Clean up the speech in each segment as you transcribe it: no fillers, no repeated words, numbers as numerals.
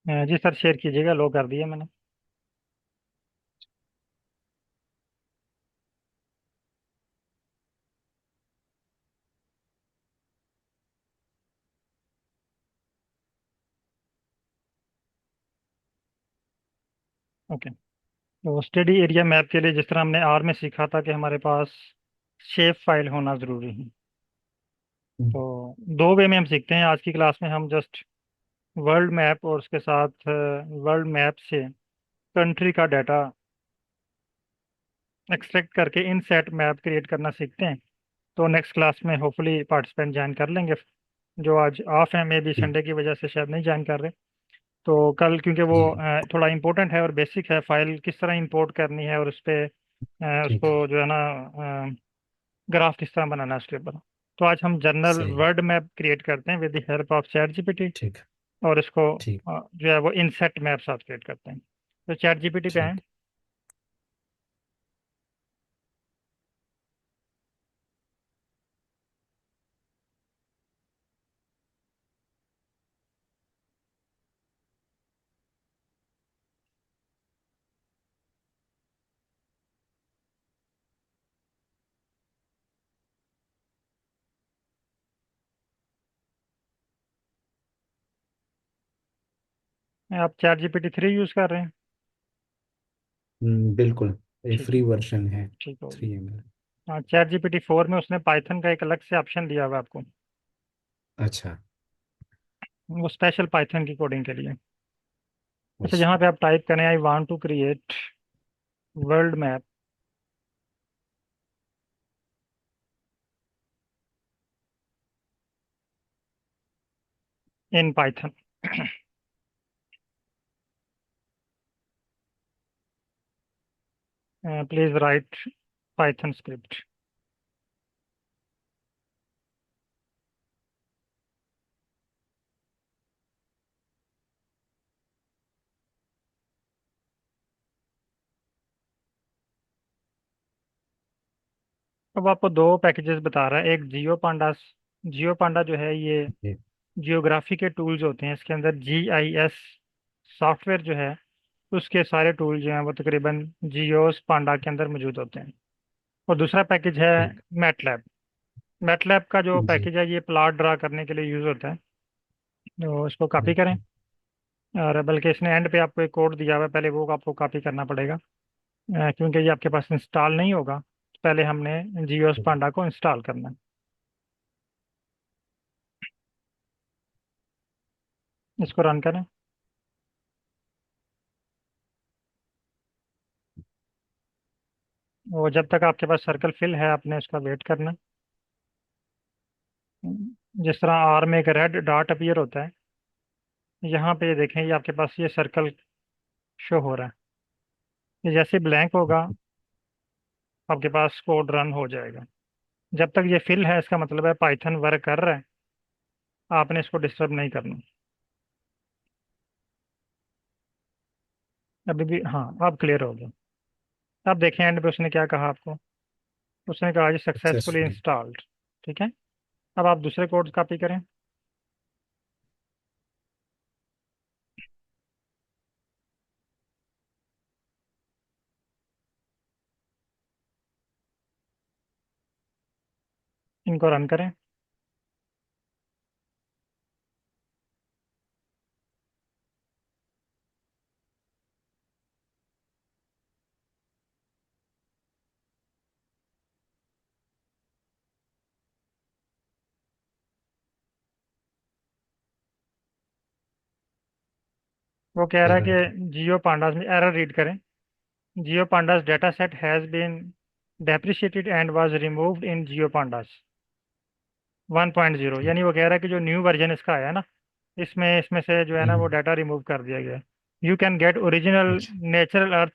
जी sir, share कीजिएगा। लो कर दिया मैंने। ओके। तो स्टडी एरिया मैप के लिए जिस तरह हमने आर में सीखा था कि हमारे पास शेप फाइल होना ज़रूरी है। हम्म, तो दो वे में हम सीखते हैं आज की क्लास में। हम जस्ट वर्ल्ड मैप और उसके साथ वर्ल्ड मैप से कंट्री का डाटा एक्सट्रैक्ट करके इन सेट मैप क्रिएट करना सीखते हैं। तो नेक्स्ट क्लास में होपफुली पार्टिसिपेंट ज्वाइन कर लेंगे। जो आज ऑफ है, मे बी जी संडे की वजह से शायद नहीं ज्वाइन कर रहे। तो कल क्योंकि वो जी थोड़ा इम्पोर्टेंट है और बेसिक है, फाइल किस तरह इंपोर्ट करनी है और उस पे ठीक उसको जो है ना ग्राफ किस तरह बनाना है उसके ऊपर। तो आज हम जनरल सही वर्ड मैप क्रिएट करते हैं with the help of chat GPT. ठीक और इसको ठीक जो है वो इनसेट मैप साथ क्रिएट करते हैं। तो चैट जीपीटी पे आए। ठीक। आप चैट जीपीटी 3 यूज़ कर रहे हैं? बिल्कुल। ये ठीक फ्री है। वर्जन है। ठीक होगी। 3 ml। हाँ, चैट जीपीटी 4 में उसने पाइथन का एक अलग से ऑप्शन दिया हुआ है आपको। अच्छा वो स्पेशल पाइथन की कोडिंग के लिए। अच्छा, अच्छा। यहाँ पे आप टाइप करें I want to create world map in Python. Please write Python script. अब आपको दो पैकेजेस बता रहा है। एक जियो पांडास। जियो पांडा जो है ये जी जियोग्राफी के टूल्स होते हैं। इसके अंदर GIS सॉफ्टवेयर जो है उसके सारे टूल जो हैं वो तकरीबन जियोस पांडा के अंदर मौजूद होते हैं। और दूसरा पैकेज है ठीक। मैटलैब। मैटलैब का जो जी पैकेज है ये प्लॉट ड्रा करने के लिए यूज़ होता है। तो इसको कॉपी करें। बिल्कुल। और बल्कि इसने एंड पे आपको एक कोड दिया हुआ है, पहले वो आपको कॉपी करना पड़ेगा। क्योंकि ये आपके पास इंस्टॉल नहीं होगा। पहले हमने जियोस ठीक। पांडा को इंस्टॉल करना है। इसको रन करें। वो जब तक आपके पास सर्कल फिल है आपने उसका वेट करना है। जिस तरह आर में एक रेड डॉट अपीयर होता है, यहाँ पे ये देखें, ये आपके पास ये सर्कल शो हो रहा है। ये जैसे ब्लैंक होगा आपके पास कोड रन हो जाएगा। जब तक ये फिल है इसका मतलब है पाइथन वर्क कर रहा है। आपने इसको डिस्टर्ब नहीं करना। अभी भी हाँ, अब क्लियर हो गया। अब देखें एंड पे उसने क्या कहा आपको। उसने कहा जी सक्सेसफुली सक्सेसफुली। इंस्टॉल्ड। ठीक है। अब आप दूसरे कोड कॉपी करें। इनको रन करें। वो कह रहा है एरर का। कि जियो पांडास में एरर रीड करें। Geopandas data set has been depreciated and was removed in geopandas 1.0। ठीक। यानी वो कह रहा है कि जो न्यू वर्जन इसका आया ना, इसमें इसमें से जो है ना वो हम्म, डाटा रिमूव कर दिया गया है। यू कैन गेट ओरिजिनल अच्छा natural earth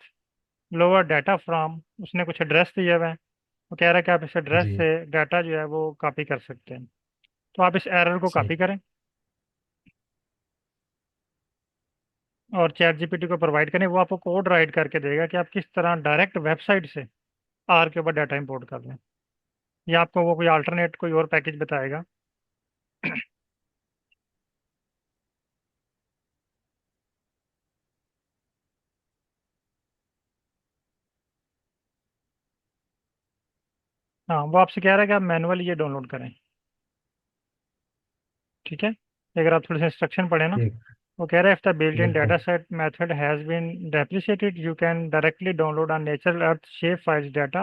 lower data from. उसने कुछ एड्रेस दिया हुआ है। वो कह रहा है कि आप इस एड्रेस जी से डाटा जो है वो कॉपी कर सकते हैं। तो आप इस एरर को सही। कॉपी करें और चैट जीपीटी को प्रोवाइड करें। वो आपको कोड राइट करके देगा कि आप किस तरह डायरेक्ट वेबसाइट से आर के ऊपर डाटा इंपोर्ट कर लें। या आपको वो कोई अल्टरनेट कोई और पैकेज बताएगा। हाँ, वो आपसे कह रहा है कि आप मैनुअली ये डाउनलोड करें। ठीक है, अगर आप थोड़े से इंस्ट्रक्शन पढ़े ना, ठीक। वो कह रहा है इफ द बिल्ट इन बिल्कुल। Data set method has been depreciated you can directly download on natural earth shape files data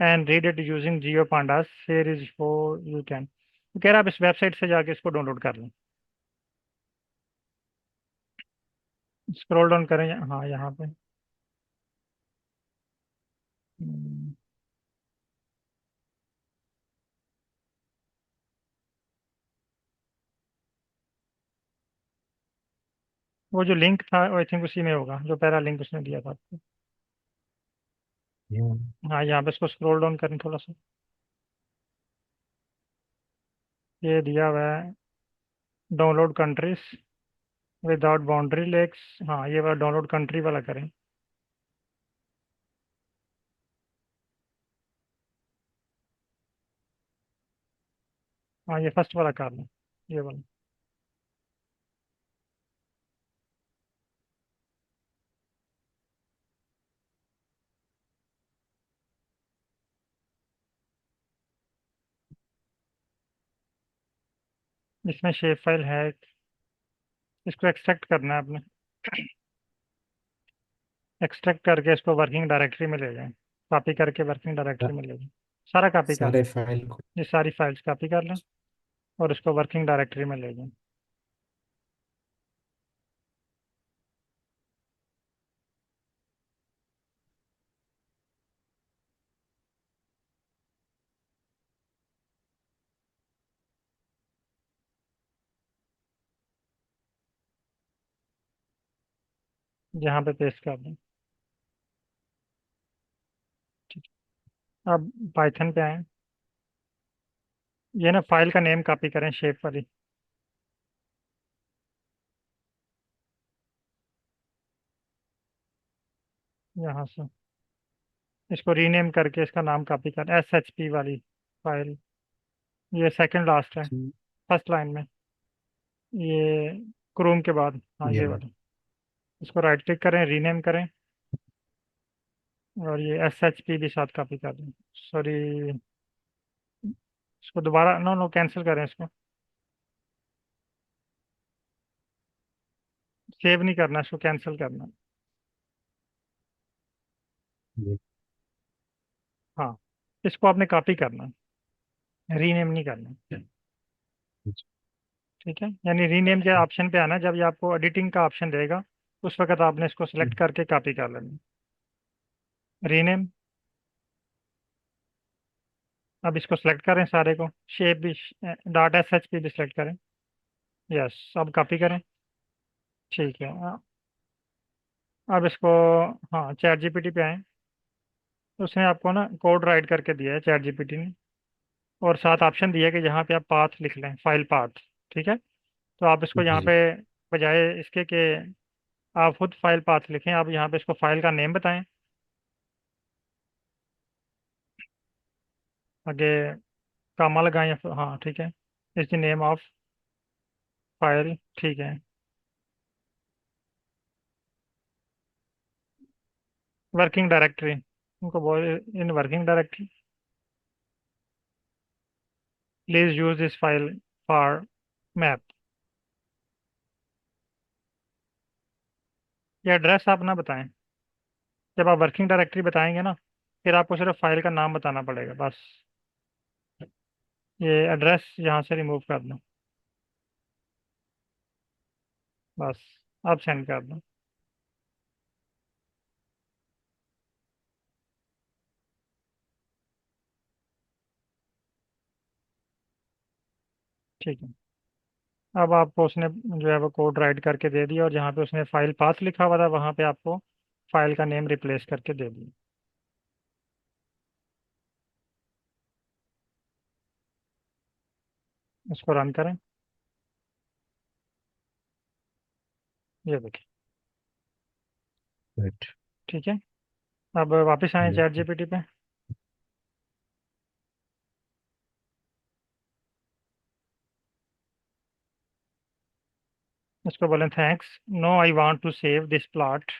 and read it using GeoPandas। here is how you can। वो कह रहा है आप इस वेबसाइट से जाके इसको डाउनलोड कर लें। स्क्रॉल डाउन करें, हाँ यहाँ पे। हम्म, वो जो लिंक था आई थिंक उसी में होगा, जो पहला लिंक उसने दिया था आपको। हम्म। हाँ, यहाँ पे इसको स्क्रॉल डाउन करें थोड़ा सा। ये दिया हुआ है download countries without boundary lakes. हाँ, ये वाला डाउनलोड कंट्री वाला करें। हाँ, ये फर्स्ट वाला कर लें, ये वाला। इसमें शेप फाइल है, इसको एक्सट्रैक्ट करना है आपने। एक्सट्रैक्ट करके इसको वर्किंग डायरेक्टरी में ले जाएं। कॉपी करके वर्किंग डायरेक्टरी सा- में ले जाएं। सारा कॉपी कर सारे लें। फाइल को। ये सारी फाइल्स कॉपी कर लें और इसको वर्किंग डायरेक्टरी में ले जाएं। यहाँ पे पेस्ट कर दें। ठीक है, अब पाइथन पे आए। ये ना फाइल का नेम कॉपी करें, शेप वाली। यहाँ से इसको रीनेम करके इसका नाम कॉपी करें, SHP वाली फाइल। ये सेकंड लास्ट है, ठीक। फर्स्ट लाइन में। ये क्रोम के बाद, हाँ ये ये रहा। वाली। इसको राइट क्लिक करें, रीनेम करें, और ये SHP भी साथ कॉपी कर दें। सॉरी, इसको दोबारा, नो नो, कैंसिल करें इसको। सेव नहीं करना, इसको कैंसिल करना। ये। हाँ, इसको आपने कॉपी करना, रीनेम नहीं करना। ठीक है, यानी रीनेम के ऑप्शन पे आना जब ये आपको एडिटिंग का ऑप्शन देगा, उस वक्त आपने इसको सेलेक्ट करके कॉपी कर लेना। रीनेम। अब इसको सेलेक्ट करें सारे को, शेप भी, .sh भी सिलेक्ट करें। यस, अब कॉपी करें। ठीक है, अब इसको, हाँ, चैट जीपीटी पे आए। उसने आपको ना कोड राइट करके दिया है चैट जीपीटी ने, और साथ ऑप्शन दिया है कि यहाँ पे आप पाथ लिख लें, फाइल पाथ। ठीक है, तो आप इसको यहाँ जी। पे, बजाय इसके कि आप खुद फाइल पाथ लिखें, आप यहाँ पे इसको फाइल का नेम बताएं। आगे कामा लगाएं या हाँ ठीक है, is the name of file. ठीक है, वर्किंग डायरेक्टरी, उनको बोल, in working directory please use this file for map. ये एड्रेस आप ना बताएं। जब आप वर्किंग डायरेक्टरी बताएंगे ना, फिर आपको सिर्फ फाइल का नाम बताना पड़ेगा बस। ये एड्रेस यहाँ से रिमूव कर दो, बस। आप सेंड कर दो। ठीक है, अब आपको उसने जो है वो कोड राइट करके दे दिया, और जहाँ पे उसने फाइल पाथ लिखा हुआ था वहाँ पे आपको फाइल का नेम रिप्लेस करके दे दिया। इसको रन करें। ये देखिए। राइट। ठीक है, अब वापस आए चैट बिल्कुल। जीपीटी पे। इसको बोलें thanks, no I want to save this plot.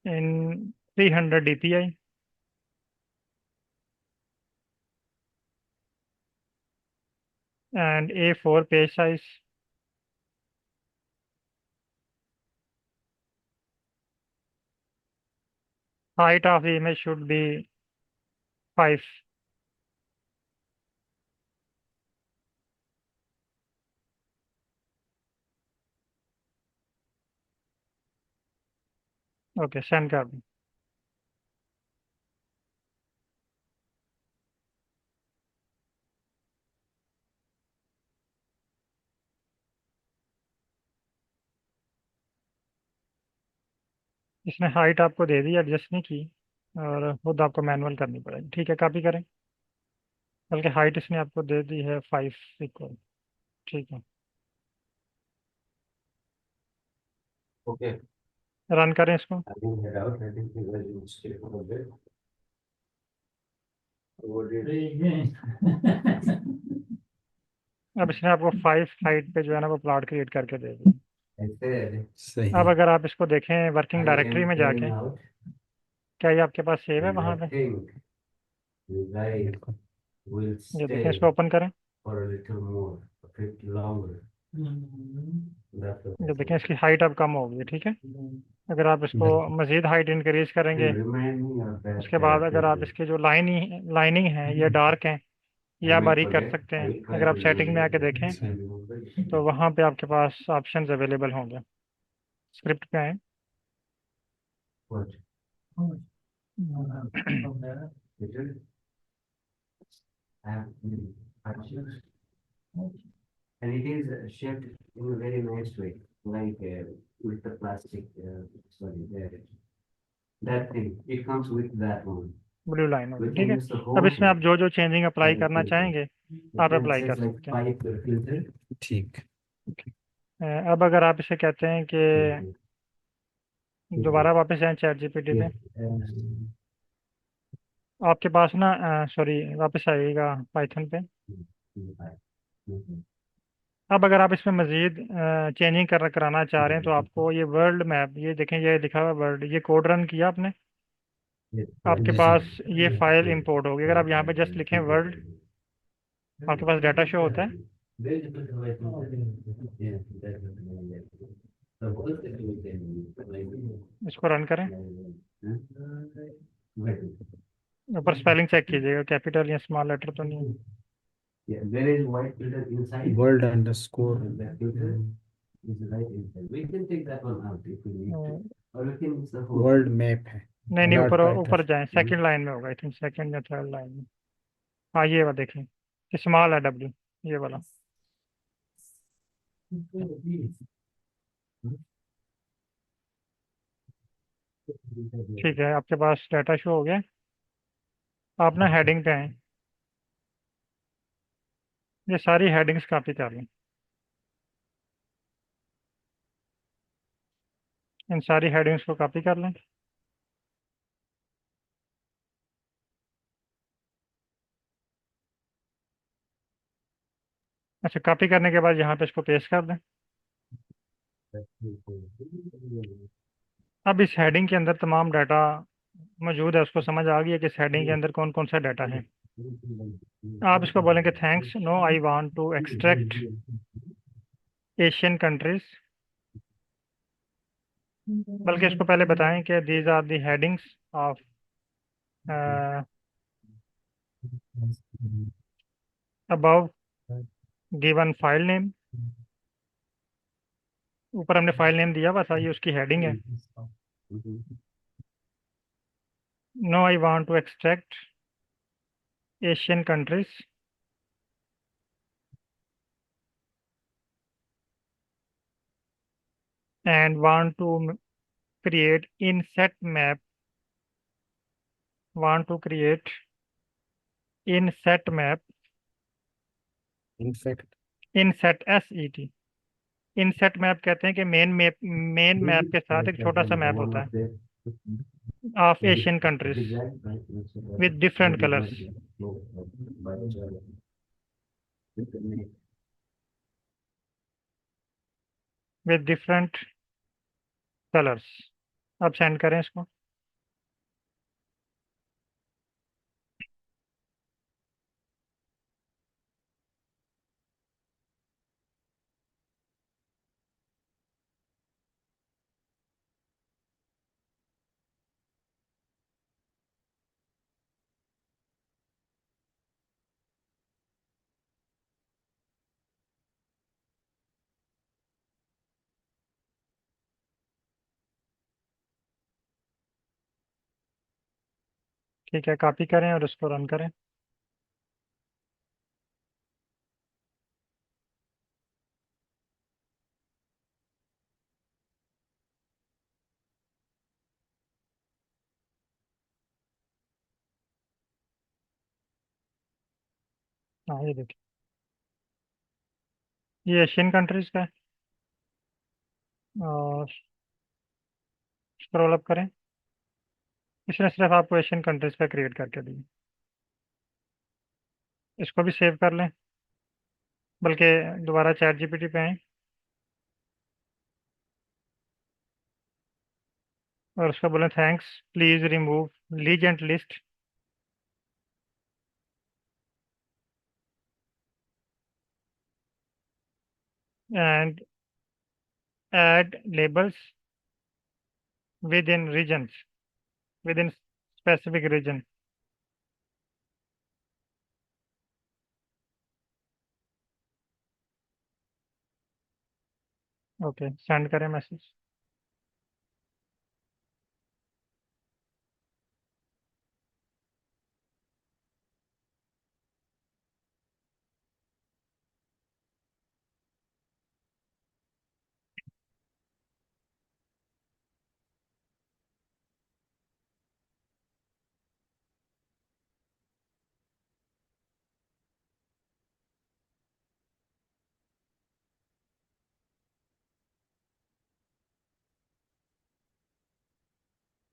in 300 DPI and A4 page size. Height of the image should be 5. Okay, send कर दूँ। इसने हाइट आपको दे दी, एडजस्ट नहीं की, और खुद आपको मैनुअल करनी पड़ेगी। ठीक है, कॉपी करें। बल्कि हाइट इसने आपको दे दी है 5 इक्वल। ठीक है, ओके। रन करें इसको। I didn't head out. I think it was mistake a bit. What did अब इसने आपको 5 हाइट पे जो है ना वो प्लॉट क्रिएट करके दे दी। I said? सही अब है। अगर आप इसको देखें वर्किंग I डायरेक्टरी am में heading जाके, out, क्या ये आपके पास सेव है and वहाँ I पे? think you guys बिल्कुल। will ये देखें, stay इसको ओपन करें। for a little more, a bit longer. That's what I ये देखें, think. इसकी हाइट अब कम हो गई है। ठीक है, अगर आप इसको बिल्कुल। मज़ीद हाइट इंक्रीज करेंगे, And remind me of that उसके बाद अगर आप filter. इसके जो लाइनिंग है ये डार्क है, ये I आप may बारीक कर forget. सकते I हैं। will try अगर to आप सेटिंग में remember, आके but देखें I can't remember. तो वहाँ पे आपके पास ऑप्शंस अवेलेबल होंगे। स्क्रिप्ट पे आए। What? Filter? I have options. And it is shaped in a very nice way, like with the plastic, sorry, that thing. It comes with that one. Blue line We होगी। ठीक can है, use the अब whole इसमें आप thing जो जो changing apply as a करना filter. चाहेंगे It आप can अप्लाई say कर like सकते हैं। pipe filter. ठीक। अब अगर आप इसे कहते हैं कि Okay. दोबारा वापस आए चैट जीपीटी पे, Yes. आपके पास ना सॉरी वापस आइएगा पाइथन पे। Mhm. अब अगर आप इसमें मज़ीद चेंजिंग कराना चाह रहे हैं तो आपको ये वर्ल्ड मैप, ये देखें ये लिखा हुआ वर्ल्ड, ये कोड रन किया आपने, Yes, आपके जी सर। पास ये फाइल इंपोर्ट होगी। अगर आप यहाँ पे जस्ट लिखें वर्ल्ड, आपके पास डाटा शो होता है। इसको रन करें, ऊपर स्पेलिंग चेक कीजिएगा, कैपिटल या स्मॉल लेटर तो नहीं है। Yeah, there is white filter inside. World underscore And that filter is right inside. We can take that one out if we need to. Or we can use the whole. World map है। नहीं नहीं, dot ऊपर title. ऊपर जाएं, second line में होगा I think, second या third line में। हाँ ये वाला देखें, स्मॉल है डब्ल्यू, ये वाला। ठीक है, आपके पास डाटा शो हो गया। आप ना हेडिंग पे आए, ये सारी हेडिंग्स कॉपी कर लें, इन सारी हेडिंग्स को कॉपी कर लें। अच्छा, कॉपी करने के बाद यहाँ पे इसको पेस्ट कर दें। अब इस हेडिंग के अंदर तमाम डाटा मौजूद है, उसको समझ आ गई है कि इस हेडिंग के अंदर कौन कौन सा डाटा है। आप इसको बोलेंगे thanks, no I want to extract Asian countries, बल्कि इसको पहले बताएं कि these are the headings of above given file name. ऊपर हमने फाइल नेम दिया, बस ये उसकी हेडिंग है। No I want to extract Asian countries, and want to create inset map, want to create inset map, in fact inset set, inset map कहते हैं कि मेन मैप के साथ एक छोटा सा मैप होता है of Asian countries with different colours. With different colours. अब सेंड करें इसको। ठीक है, कॉपी करें और उसको रन करें। हाँ ये देखिए, ये एशियन कंट्रीज का है। और स्क्रॉल अप करें। इसने सिर्फ आपको एशियन कंट्रीज का क्रिएट करके दी। इसको भी सेव कर लें, बल्कि दोबारा चैट जीपीटी पे आए और उसको बोलें thanks, please remove legend list and add labels within regions, within specific region. Okay, send करें मैसेज।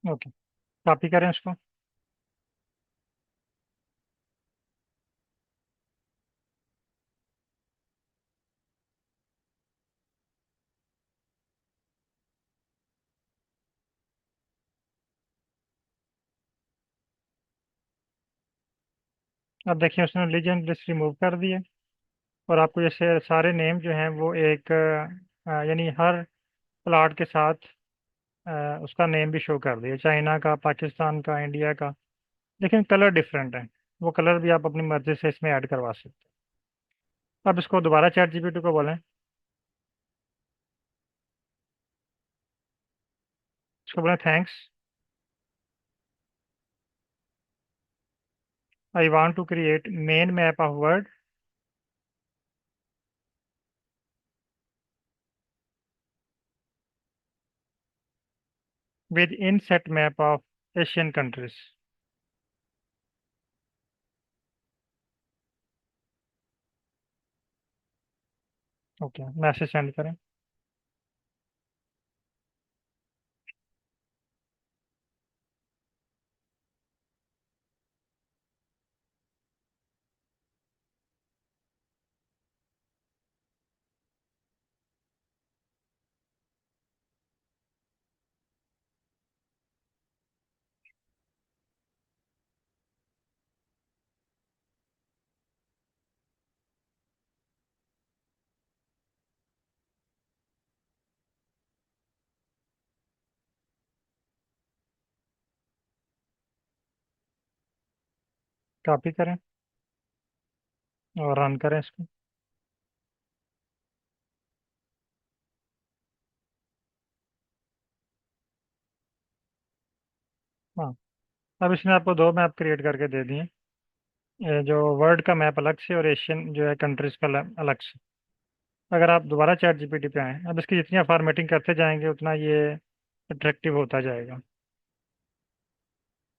ओके, कॉपी करें उसको। अब देखिए, उसने लीजेंड लिस्ट रिमूव कर दी है। और आपको जैसे सारे नेम जो हैं वो एक यानी हर प्लाट के साथ उसका नेम भी शो कर दिया, चाइना का, पाकिस्तान का, इंडिया का। लेकिन कलर डिफरेंट है। वो कलर भी आप अपनी मर्जी से इसमें ऐड करवा सकते हैं। अब इसको दोबारा चैट जीपीटी को बोलें, इसको बोलें thanks, I want to create main map of world with inset map of Asian countries. Okay, message send करें। कॉपी करें और रन करें इसको। हाँ, अब इसने आपको दो मैप क्रिएट करके दे दिए। ये जो वर्ल्ड का मैप अलग से और एशियन जो है कंट्रीज का अलग से। अगर आप दोबारा चैट जीपीटी पे आएँ, अब इसकी जितनी आप फॉर्मेटिंग करते जाएंगे उतना ये अट्रैक्टिव होता जाएगा।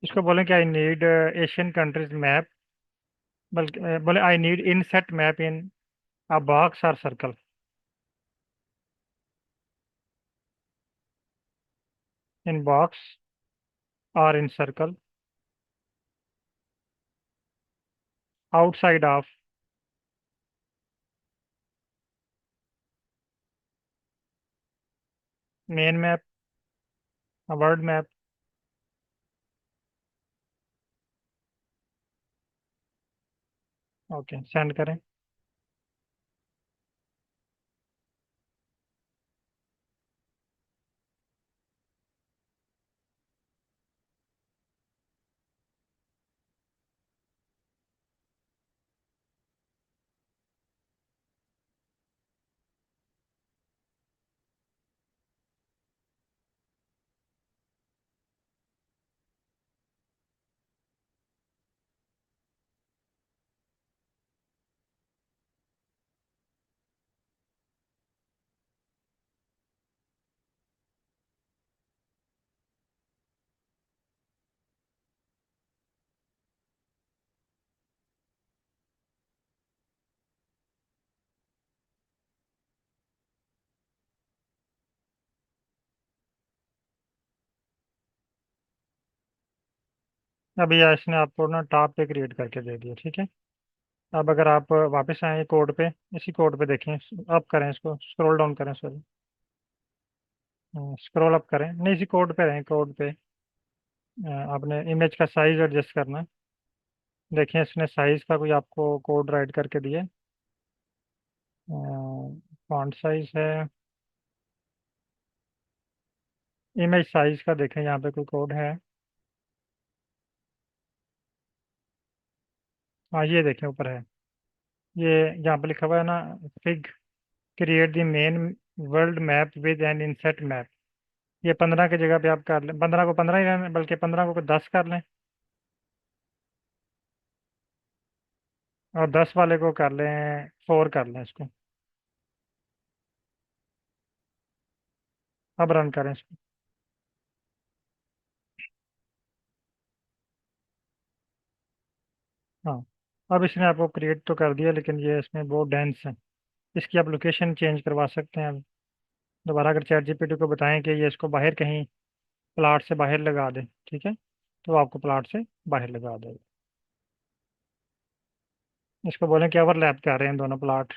इसको बोलें कि I need Asian countries map, बल्कि बोले I need inset map in a box और सर्कल। इन बॉक्स और in circle outside of main map, world map. Okay, send करें। अभी इसने आपको ना टॉप पे क्रिएट करके दे दिया, ठीक है। अब अगर आप वापस आए कोड पे, इसी कोड पे देखें, अप करें इसको, स्क्रॉल डाउन करें, सॉरी, स्क्रॉल अप करें, नहीं इसी कोड पे रहें, कोड पे आपने इमेज का साइज एडजस्ट करना है। देखें इसने साइज का कोई आपको कोड राइट करके दिया है। फॉन्ट साइज है, इमेज साइज का देखें यहाँ पे कोई कोड है। हाँ ये देखें ऊपर है, ये यहाँ पे लिखा हुआ है ना, fig create the main world map with an inset map. ये 15 की जगह पे आप कर लें, 15 को 15 ही रहने, बल्कि 15 को 10 कर लें, और 10 वाले को कर लें 4 कर लें इसको। अब रन करें इसको। हाँ, अब इसने आपको क्रिएट तो कर दिया, लेकिन ये इसमें बहुत डेंस है। इसकी आप लोकेशन चेंज करवा सकते हैं अब। दोबारा अगर चैट जीपीटी को बताएं कि ये इसको बाहर कहीं प्लाट से बाहर लगा दे, ठीक है, तो वो आपको प्लाट से बाहर लगा देगा। इसको बोलें कि ओवरलैप कर रहे हैं दोनों प्लाट।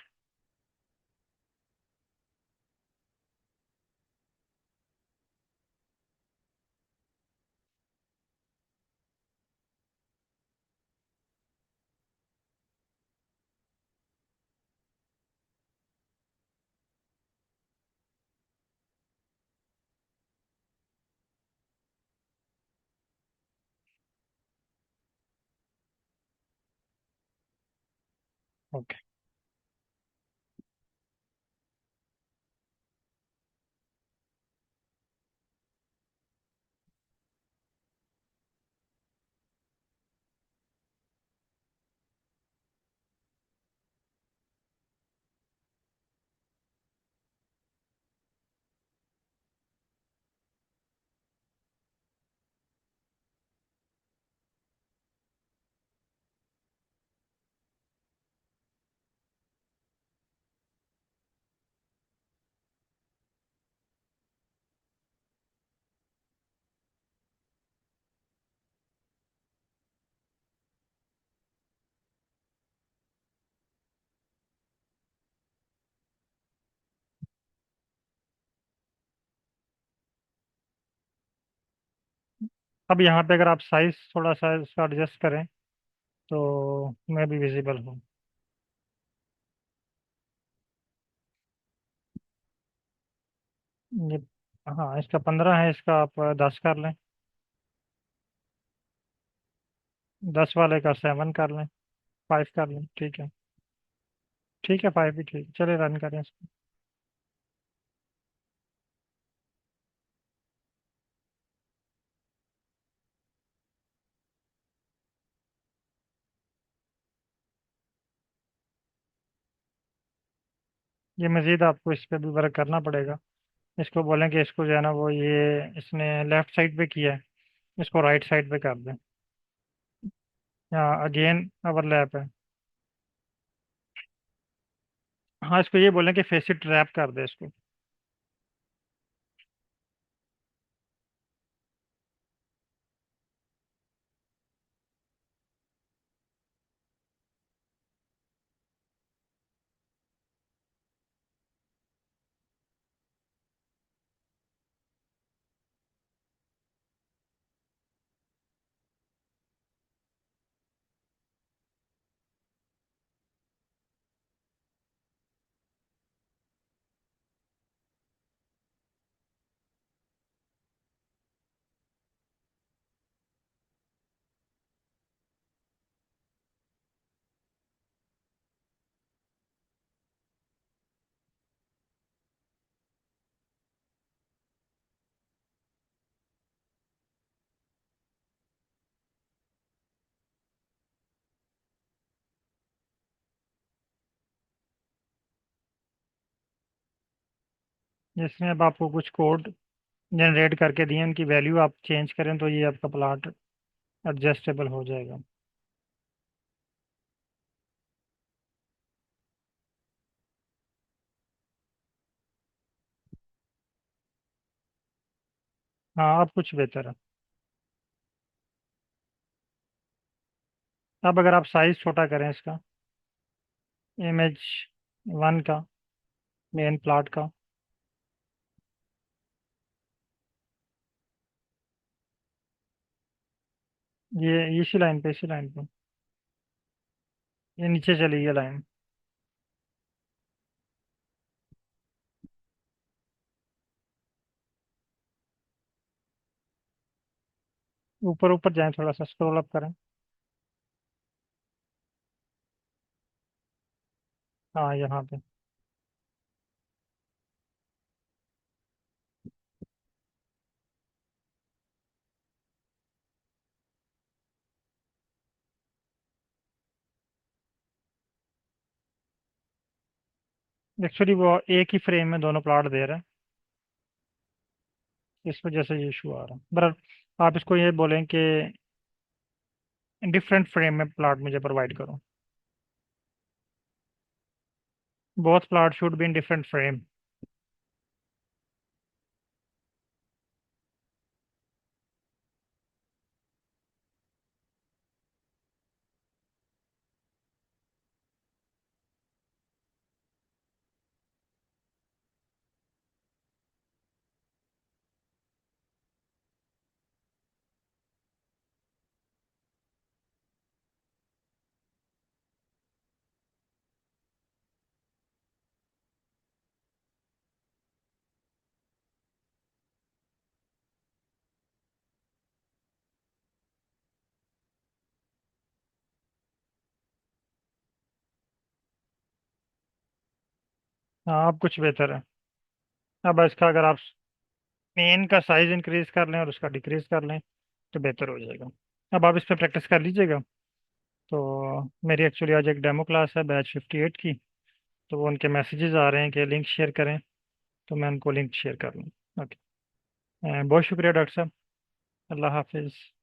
ओके। अब यहाँ पे अगर आप साइज थोड़ा सा इसका एडजस्ट करें तो मैं भी विजिबल हूँ। ये, हाँ इसका 15 है, इसका आप 10 कर लें, 10 वाले का 7 कर लें, 5 कर लें, ठीक है। ठीक है, 5 भी ठीक, चलिए रन करें इसको। ये मज़ीद आपको इस पे भी वर्क करना पड़ेगा। इसको बोलें कि इसको जो है ना वो ये इसने लेफ्ट साइड पे किया है, इसको राइट साइड पे कर दें। यहाँ अगेन ओवरलैप है। हाँ इसको ये बोलें कि फेस इट रैप कर दे इसको। इसमें अब आपको कुछ कोड जनरेट करके दिए, उनकी वैल्यू आप चेंज करें तो ये आपका प्लाट एडजस्टेबल हो जाएगा। हाँ अब कुछ बेहतर है। अब अगर आप साइज छोटा करें इसका, इमेज 1 का, मेन प्लॉट का, ये इसी लाइन पे, इसी लाइन पे, ये नीचे चली गई लाइन। ऊपर ऊपर जाएं, थोड़ा सा स्क्रॉल अप करें। हाँ, यहाँ पे। एक्चुअली वो एक ही फ्रेम में दोनों प्लॉट दे रहे हैं, इस वजह से ये इशू आ रहा है। बट आप इसको ये बोलें कि डिफरेंट फ्रेम में प्लॉट मुझे प्रोवाइड करो। Both plot should be in different frame. हाँ, अब कुछ बेहतर है। अब इसका अगर आप मेन का साइज इंक्रीज कर लें और उसका डिक्रीज कर लें तो बेहतर हो जाएगा। अब आप इस पर प्रैक्टिस कर लीजिएगा। तो मेरी एक्चुअली आज एक डेमो क्लास है बैच 58 की, तो वो उनके मैसेजेस आ रहे हैं कि लिंक शेयर करें, तो मैं उनको लिंक शेयर कर लूँ। ओके। बहुत शुक्रिया डॉक्टर साहब। अल्लाह हाफिज़।